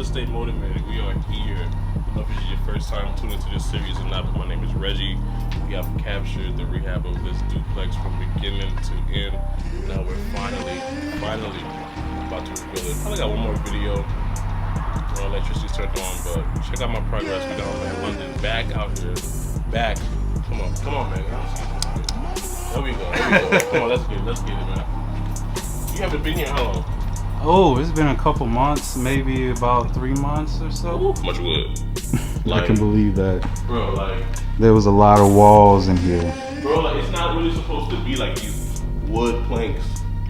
Let's stay motivated. We are here. I don't know if it's your first time tuning into this series or not, but my name is Reggie. We have captured the rehab of this duplex from beginning to end. Now we're finally about to reveal it. Probably got one more video. Electricity's turned on, but check out my progress. We got man London back out here. Back. Come on, man. There we go. Come on, let's get it, man. You haven't been here how long? Oh, it's been a couple months, maybe about 3 months or so. Ooh, much wood. I can believe that. Bro, like... There was a lot of walls in here. Bro, like, it's not really supposed to be like these wood planks.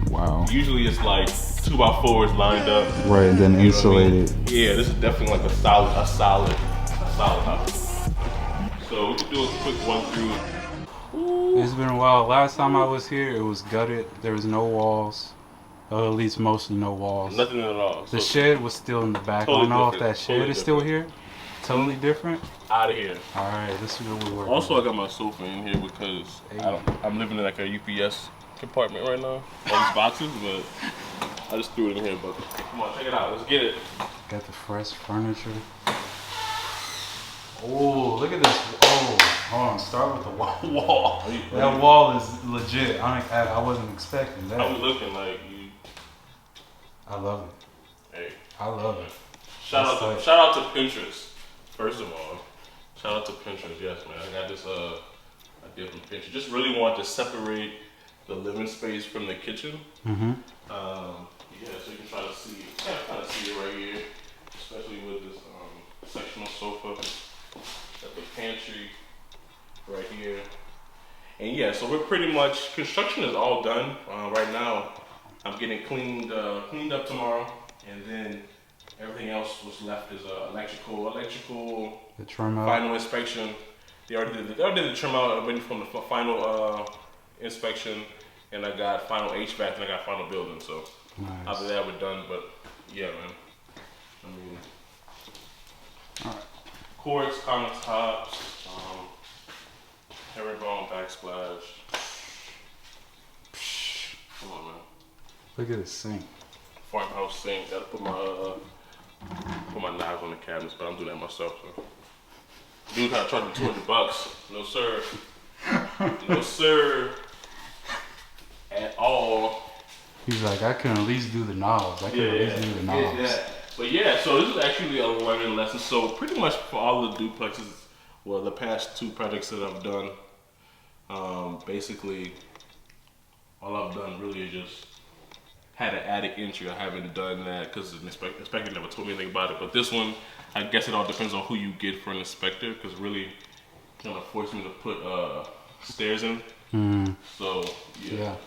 Wow. Usually it's like 2x4s lined up. Right, and then insulated. I mean? Yeah, this is definitely like a solid house. So we can do a quick run through. Ooh. It's been a while. Last time I was here, it was gutted. There was no walls. Or at least mostly no walls. Nothing at all. The shed was still in the back. Totally I don't know different. if that shed is still here. Totally different. Out of here. All right, this is what we work. Also, I got my sofa in here because I'm living in like a UPS compartment right now. All these boxes, but I just threw it in here. But come on, check it out. Let's get it. Got the fresh furniture. Oh, look at this. Oh, hold on. Start with the wall. That wall is legit. I wasn't expecting that. How we looking like you? I love it. Hey, I love it. Shout out to Pinterest. First of all, shout out to Pinterest. Yes, man. I got this idea from Pinterest. Just really wanted to separate the living space from the kitchen. Mm-hmm. Yeah, so you can try to see it. Kind of see it right here, especially with this sectional sofa. Got the pantry right here. And yeah, so we're pretty much, construction is all done. Right now, I'm getting cleaned up tomorrow, and then everything else was left is electrical, the trim out. Final inspection. They already did the trim out. I'm waiting for the final inspection, and I got final HVAC, and I got final building. So nice. After that, we're done. But yeah, man. I mean, all right. Quartz countertops, herringbone backsplash. Come on, man. Look at this sink. Farmhouse sink. Gotta put my knives on the cabinets, but I'm doing that myself. So. Dude gotta charge me $200. No sir. No sir. At all. He's like, I can at least do the knobs. I can at least do the knobs. Yeah. But yeah, so this is actually a learning lesson. So pretty much for all the duplexes, well, the past 2 projects that I've done, basically all I've done really is just had an attic entry. I haven't done that because the inspector never told me anything about it. But this one, I guess it all depends on who you get for an inspector, because really kind of forced me to put stairs in. So yeah.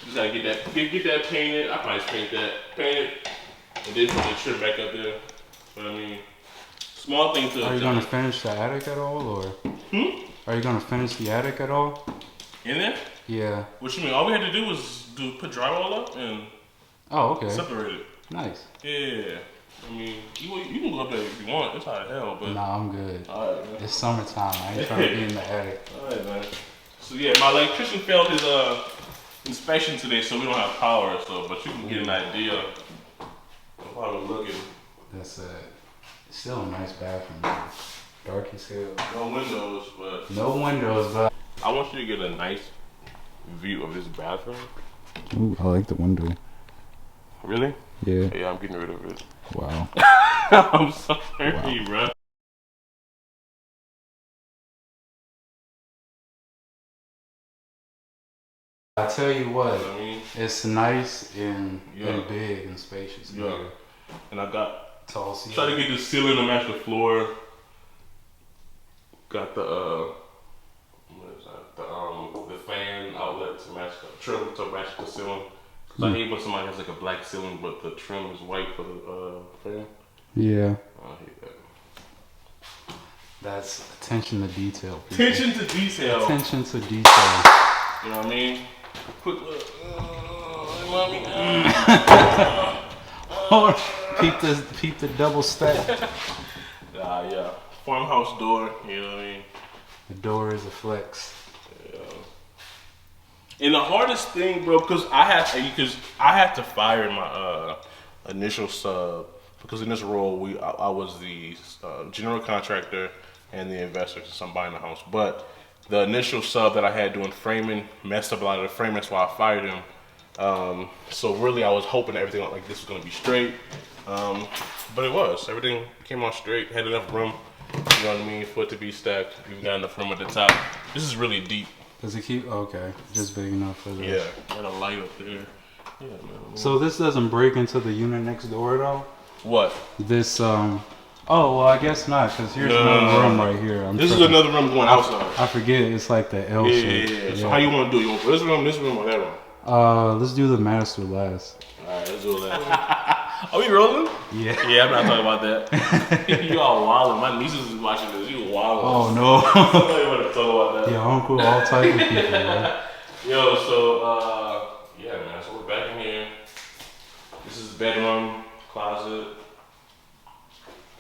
Just gotta get that painted. I probably paint it, and then put the trim back up there. But I mean, small things to. Are you gonna finish the attic at all, or? Are you gonna finish the attic at all? In there? Yeah. What you mean? All we had to do was put drywall up and separate it. Nice. Yeah. I mean, you can go up there if you want. It's hot as hell, but nah, I'm good. All right, man. It's summertime. I ain't trying to be in the attic. All right, man. So yeah, my electrician failed his inspection today, so we don't have power. So, but you can get an idea of how we're looking. That's it's still a nice bathroom. Dark as hell. No windows, but no windows, but I want you to get a nice view of this bathroom. Ooh, I like the window. Really? Yeah. Yeah, I'm getting rid of it. Wow. I'm sorry, bro. I tell you what, I mean, it's nice and big and spacious. Yeah. And I got tall ceiling. Try to get the ceiling to match the floor. Got the what is that? The fan outlet to match the trim to match the ceiling. Cause I hate when somebody has like a black ceiling but the trim is white for the fan. Yeah. I hate that. That's attention to detail. People. Attention to detail. Attention to detail. You know what I mean? Quick look. Mommy. Peep the double stack. Yeah. Farmhouse door, you know what I mean? The door is a flex. Yeah. And the hardest thing, bro, because I had to fire my initial sub because in this role, I was the general contractor and the investor since I'm buying the house. But the initial sub that I had doing framing messed up a lot of the framing, that's why I fired him. So really, I was hoping that everything like this was gonna be straight, but it was. Everything came out straight. Had enough room, you know what I mean, for it to be stacked. Even got enough room at the top. This is really deep. Does it keep? Okay, just big enough for this. Yeah, got a light up there. Yeah, man. So this doesn't break into the unit next door at all? What? This oh well, I guess not, because here's another room right here. This is another room going outside. I forget, it's like the L shape. Yeah. So how you want to do it? You want this room, or that room? Let's do the master last. Alright, let's do that. Are we rolling? Yeah. Yeah, I'm not talking about that. You all wildin'. My nieces is watching this. You wildin'. Oh no. I don't even want to talk about that. Yeah, uncle, all type of people, right? Yo, so yeah, man. So we're back in here. This is bedroom, closet.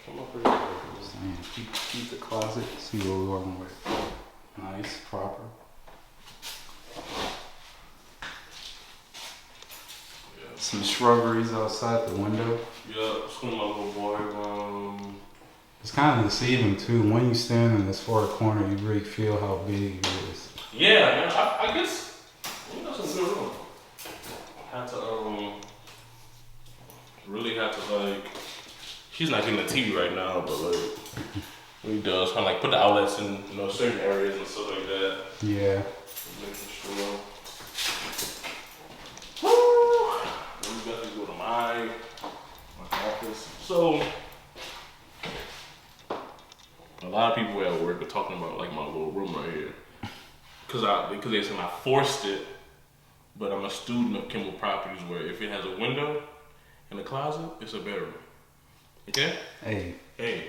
Come up here. Keep the closet. See what we're working with. Nice, proper. Some shrubberies outside the window. Yeah, it's my little boy. It's kind of deceiving too. When you stand in this far corner, you really feel how big it is. Yeah, man. I guess we got some good room. Had to really have to like. She's not getting the TV right now, but like we does kind of like put the outlets in certain areas and stuff like that. Yeah. Making sure. We got to go to my office. So a lot of people at work are talking about like my little room right here, because they said I forced it, but I'm a student of Kimball Properties, where if it has a window and a closet, it's a bedroom. Okay? Hey. Hey,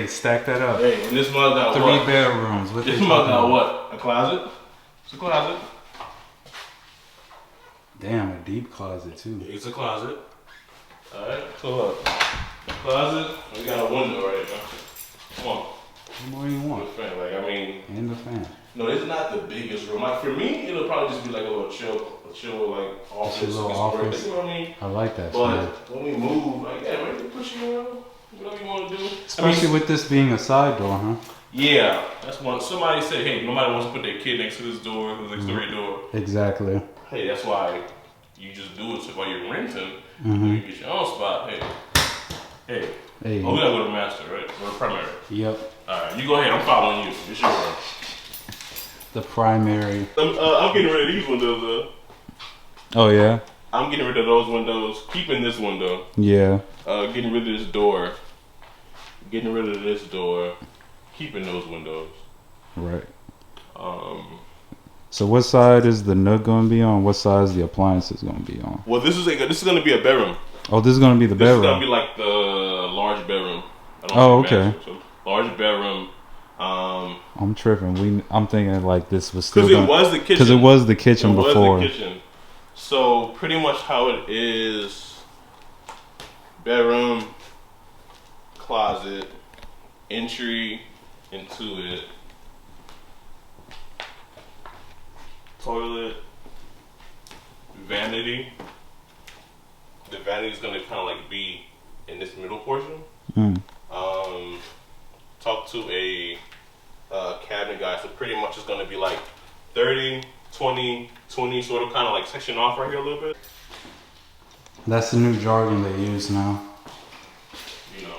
stack that up. Hey, and this mug got 3 what? bedrooms. What This mug got what? A closet? It's a closet. Damn, a deep closet too. It's a closet. Alright, so look. Closet, we got a window right now. Come on. What more do you want? The fan, like, I mean. And the fan. No, it's not the biggest room. Like, for me, it'll probably just be like a little chill like, office. Little office. You know what I mean? I like that. But when we move, like, yeah, man, push you around. Whatever you want to do. Especially with this being a side door, huh? Yeah, that's one. Somebody said, hey, nobody wants to put their kid next to this door, next to their door. Exactly. Hey, that's why you just do it. So while you're renting, you get your own spot. Hey. Oh, we gotta go to master, right? Or the primary. Yep. All right, you go ahead. I'm following you. It's your room. The primary. I'm getting rid of these windows, though. Oh yeah. I'm getting rid of those windows. Keeping this window. Yeah. Getting rid of this door. Getting rid of this door. Keeping those windows. Right. So what side is the nook going to be on? What side is the appliances going to be on? Well, this is going to be a bedroom. Oh, this is going to be the bedroom. This is going to be like the large bedroom. Okay. So large bedroom. I'm tripping. I'm thinking like this was still. Because it was the kitchen. Because it was the kitchen before. It was the kitchen. So pretty much how it is: bedroom, closet, entry into it, toilet, vanity. The vanity is gonna kind of like be in this middle portion. Talk to a cabinet guy. So pretty much it's gonna be like 30, 20, 20, sort of kind of like section off right here a little bit. That's the new jargon they use now. You know,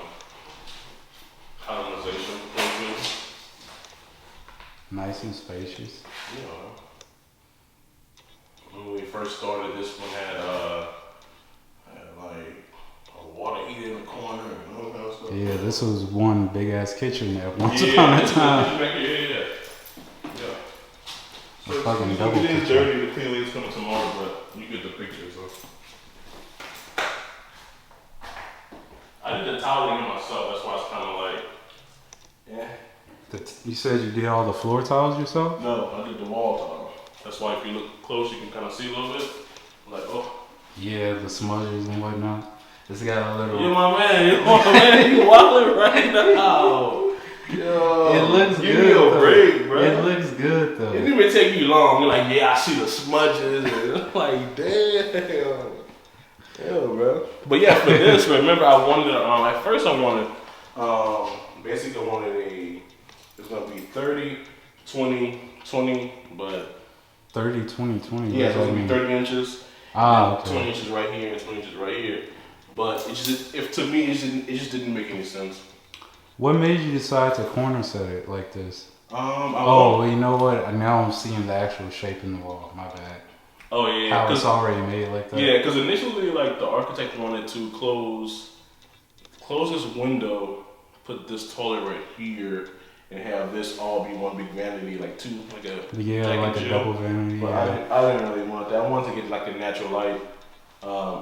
colonization. Nice and spacious. You know, when we first started, this one had like a water heater in the corner and all that kind of stuff. Yeah, this was one big ass kitchen there once upon a time. Yeah. A fucking double kitchen. kitchen. Dirty. The clean lady's coming tomorrow, but you get the picture. So I did the toweling myself. That's why it's kind of like, yeah. You said you did all the floor tiles yourself? No, I did the wall tile. That's why if you look close, you can kind of see a little bit. Like, oh. Yeah, the smudges and whatnot. This got a little. You're my man. You wildin' right now. Yo, it looks give good. Me a break, bro. It looks good though. It didn't even take you long. You're like, yeah, I see the smudges, and I'm like, damn. Yeah, bro. But yeah, for this, remember I wanted at first I wanted basically I wanted it's gonna be 30, 20, 20, but 30, 20, 20. Yeah, it's gonna be 30 inches. Okay. 20 inches right here and 20 inches right here. But to me it just didn't make any sense. What made you decide to corner set it like this? Well, you know what? Now I'm seeing the actual shape in the wall. My bad. Oh yeah, how it's already made like that. Yeah, because initially, like the architect wanted to close this window, put this toilet right here, and have this all be one big vanity, like a double vanity. But yeah. I didn't really want that. I wanted to get like a natural light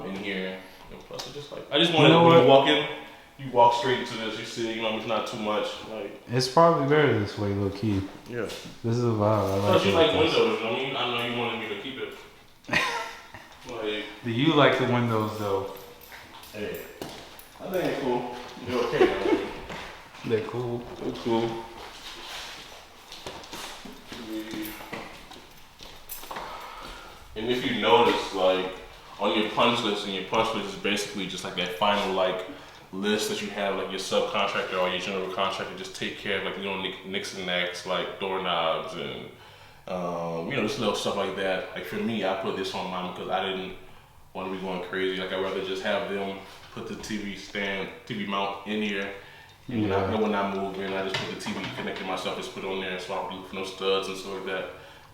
in here, and plus I just wanted when you walk in. You walk straight into this, you see, it's not too much. Like it's probably better this way, low key. Yeah. This is a vibe. Plus, you like windows. I know you wanted me to keep it. Do you like the windows though? Hey, I think they're cool. They're okay. They're cool. They're cool. And if you notice, like on your punch list, and your punch list is basically just like that final list that you have, like your subcontractor or your general contractor just take care of, like nicks and knacks, like doorknobs and just little stuff like that. Like for me, I put this on mine because I didn't want to be going crazy. Like I'd rather just have them put the TV mount in here. And when I move in, I just put the TV connected myself, just put it on there, so I don't look for no studs and stuff like that.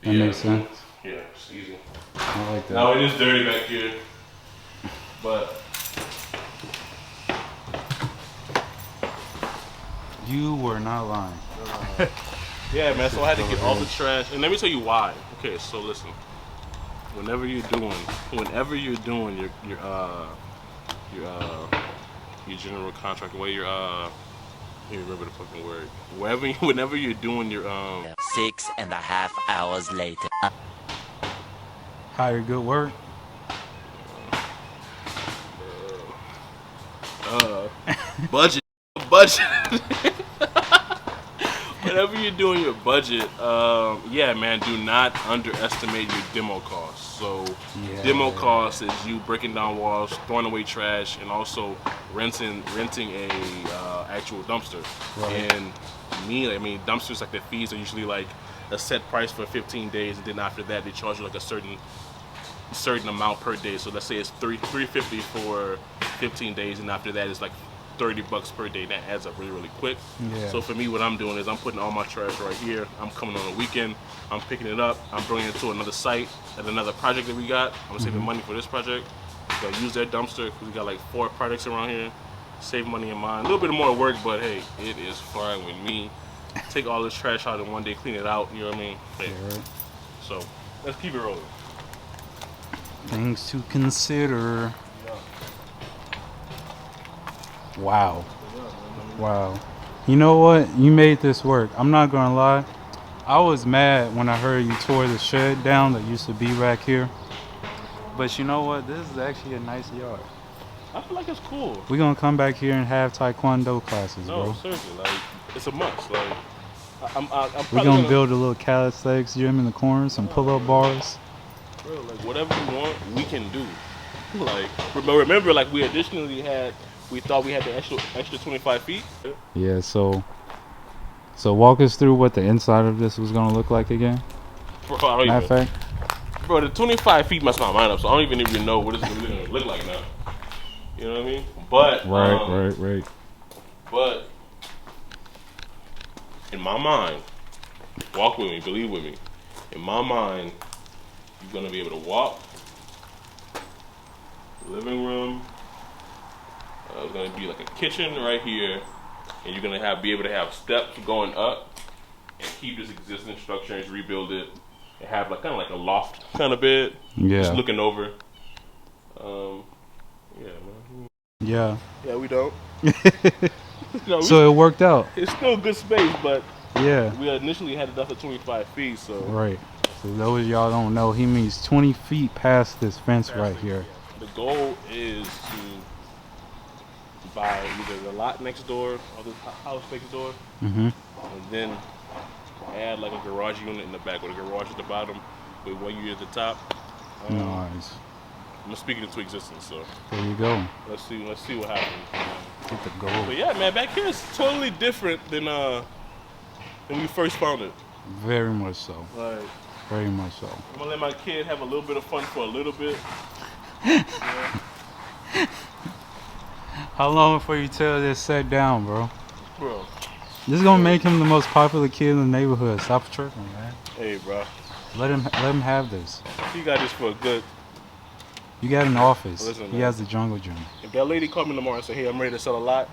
That makes sense. Yeah, it's easy. I like that. Now it is dirty back here, but you were not lying. Yeah, man. So I had to get all the trash, and let me tell you why. Okay, so listen. Whenever you're doing your general contract, you remember the fucking word. Whenever you're doing your 6.5 hours later. Hire good work. budget. Whenever you're doing your budget, yeah, man, do not underestimate your demo costs. So, demo costs is you breaking down walls, throwing away trash, and also renting a actual dumpster. Right. And dumpsters, like the fees are usually like a set price for 15 days, and then after that they charge you like a certain amount per day. So let's say it's $350 for 15 days, and after that it's like $30 per day. That adds up really, really quick. Yeah. So for me, what I'm doing is I'm putting all my trash right here. I'm coming on a weekend. I'm picking it up. I'm bringing it to another site at another project that we got. I'm saving money for this project. Gotta use that dumpster because we got like 4 projects around here. Save money in mine. A little bit more work, but hey, it is fine with me. Take all this trash out in one day, clean it out. You know what I mean? Hey. Right. So let's keep it rolling. Things to consider. Wow. You know what? You made this work. I'm not gonna lie. I was mad when I heard you tore the shed down that used to be back here. But you know what? This is actually a nice yard. I feel like it's cool. We're gonna come back here and have taekwondo classes, bro. No, seriously, like it's a must. Like we're gonna build a little calisthenics gym in the corner, some pull-up bars. Bro, like whatever you want, we can do. Like remember, like we thought we had the extra 25 feet. Yeah, so walk us through what the inside of this was gonna look like again. Bro, the 25 feet messed my mind up, so I don't even know what it's gonna look like now. You know what I mean? But right. But in my mind, walk with me, believe with me. In my mind, you're gonna be able to walk. Living room. It's gonna be like a kitchen right here, and you're gonna be able to have steps going up, and keep this existing structure and just rebuild it, and have like kind of like a loft kind of bed. Yeah. Just looking over. Yeah, man. Yeah. Yeah, we don't. So it worked out. It's still a good space, but yeah, we initially had enough of 25 feet, so. Right. So those of y'all don't know, he means 20 feet past this fence right here. The goal is to buy either the lot next door or the house next door, and then add like a garage unit in the back with a garage at the bottom with one unit at the top. Nice. I'm speaking into existence. So There you go. let's see what happens. Get the gold. But yeah, man, back here is totally different than when we first found it. Very much so. Like, Very much so. I'm gonna let my kid have a little bit of fun for a little bit. Yeah. How long before you tell this set down, bro? Bro. This is gonna make him the most popular kid in the neighborhood. Stop tripping, man. Hey, bro. Let him have this. He got this for a good. You got an office. Listen, He man. has the jungle gym. If that lady called me tomorrow and said, "Hey, I'm ready to sell a lot,"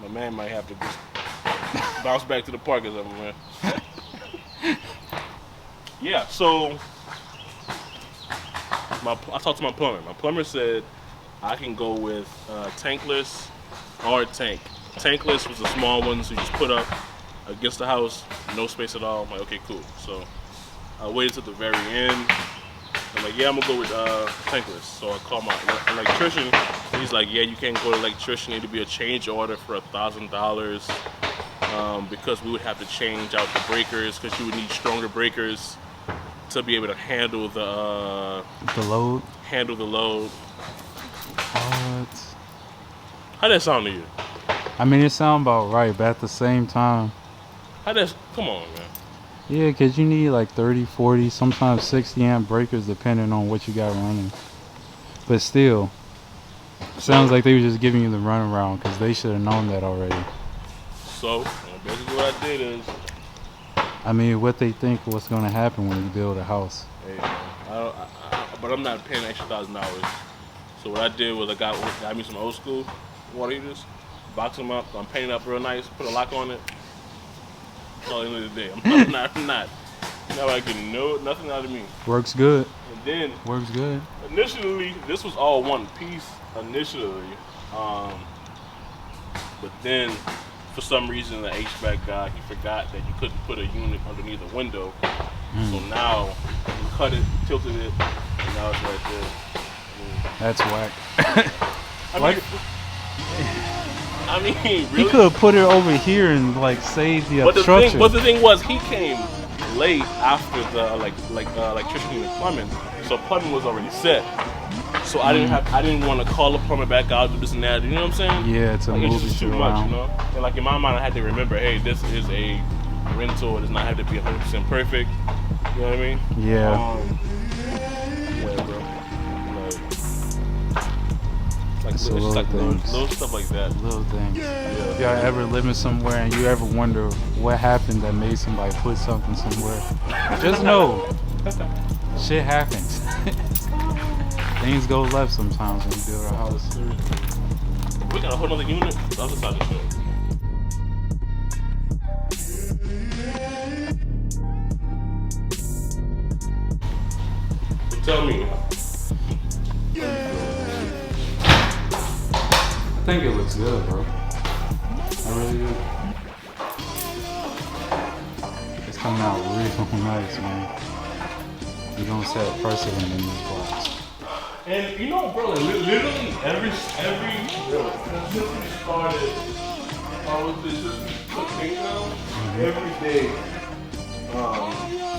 my man might have to just bounce back to the park or something, man. Yeah. So I talked to my plumber. My plumber said I can go with tankless or tank. Tankless was the small one, so you just put up against the house, no space at all. I'm like, okay, cool. So I waited till the very end. I'm like, yeah, I'm gonna go with tankless. So I called my electrician. He's like, yeah, you can't go to electrician. It need to be a change order for $1,000 because we would have to change out the breakers because you would need stronger breakers to be able to handle the load. Handle the load. What? How that sound to you? I mean, it sounds about right, but at the same time, Come on, man. yeah, because you need like 30, 40, sometimes 60 amp breakers depending on what you got running. But still, sounds like they were just giving you the runaround because they should have known that already. So basically what I did is, I mean, what they think what's going to happen when you build a house. hey, but I'm not paying extra $1,000. So what I did was I got me some old school water heaters, box them up, I'm painting up real nice, put a lock on it. That's all the end of the day. I'm not getting nothing out of me. Works good. And then Works good. initially, this was all one piece initially, but then for some reason the HVAC guy, he forgot that you couldn't put a unit underneath a window. So now he cut it, tilted it, and now it's right there. That's whack. I mean, really? He could have put it over here and like save the obstruction. But the thing was, he came late after the electricity and plumbing, so plumbing was already set. So I didn't want to call the plumber back out, do this and that. You know what I'm saying? Yeah, it's it's movie just too much, you know. And like in my mind, I had to remember, hey, this is a rental. It does not have to be 100% perfect. You know what I mean? Yeah. Yeah, bro. It's Like little things. little stuff like that. Little things. Yeah. Y'all ever living somewhere and you ever wonder what happened that made somebody put something somewhere? Just know, shit happens. Things go left sometimes when you build a house. We got a whole other unit. The other side of the show. So tell me. I think it looks good, bro. I really do. It's coming out real nice, man. You're gonna set a precedent in these blocks. And you know, bro, like, literally every since we started, since we put things down, every day,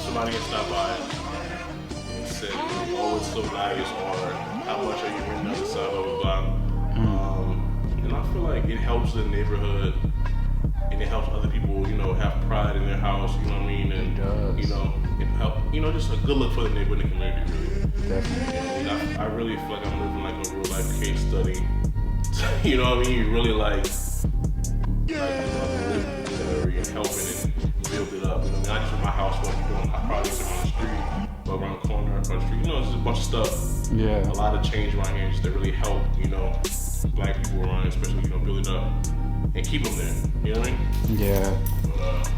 somebody can stop by and say, "Oh, it's so nice," or "How much are you renting on the side?" Blah blah blah. And I feel like it helps the neighborhood, and it helps other people, you know, have pride in their house. You know what I mean? And it does. you know, it help. You know, just a good look for the neighborhood and the community, really. Definitely. I really feel like I'm living like a real life case study. You know what I mean? You really like and helping and build it up. You know, not just in my house, but doing my projects around the street, but around the corner, across the street. You know, it's just a bunch of stuff. Yeah. A lot of change around here just to really help, you know, black people around, especially, you know, build it up and keep them there. You know what I mean? Yeah. But,